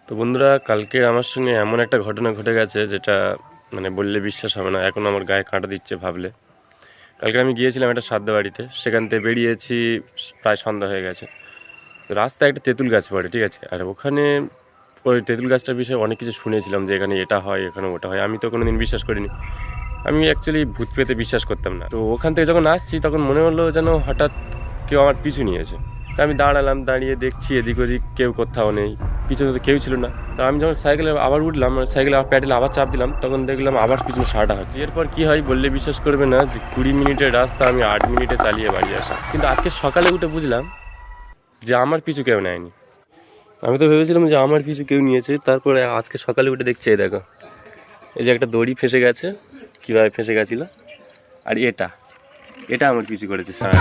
তো বন্ধুরা, কালকে আমার সঙ্গে এমন একটা ঘটনা ঘটে গেছে যেটা মানে বললে বিশ্বাস হবে না। এখন আমার গায়ে কাঁটা দিচ্ছে ভাবলে। কালকে আমি গিয়েছিলাম একটা শ্রাদ্ধ বাড়িতে, সেখান থেকে বেরিয়েছি, প্রায় সন্ধ্যা হয়ে গেছে। তো রাস্তায় একটা তেঁতুল গাছ পড়ে, ঠিক আছে। আর ওখানে ওই তেঁতুল গাছটার বিষয়ে অনেক কিছু শুনেছিলাম, যে এখানে এটা হয়, এখানে ওটা হয়। আমি তো কোনো দিন বিশ্বাস করিনি। আমি অ্যাকচুয়ালি ভূত পেতে বিশ্বাস করতাম না। তো ওখান থেকে যখন আসছি তখন মনে হলো যেন হঠাৎ কেউ আমার পিছু নিয়েছে। তা আমি দাঁড়ালাম, দাঁড়িয়ে দেখছি এদিক ওদিক কেউ কোথাও নেই, পিছনে তো কেউ ছিল না। তা আমি যখন সাইকেলে আবার উঠলাম, সাইকেলে আবার প্যাডেলে আবার চাপ দিলাম, তখন দেখলাম আবার পিছনে সারাটা হচ্ছে। এরপর কি হয় বললে বিশ্বাস করবে না, যে 20 মিনিটের রাস্তা আমি 8 মিনিটে চালিয়ে বাড়ি আসা। কিন্তু আজকে সকালে উঠে বুঝলাম যে আমার পিছু কেউ নেয়নি। আমি তো ভেবেছিলাম যে আমার পিছু কেউ নিয়েছে, তারপরে আজকে সকালে উঠে দেখছি এই দেখো, এই যে একটা দড়ি ফেসে গেছে, কীভাবে ফেসে গেছিলো। আর এটা এটা আমার পিছু করেছে সারা।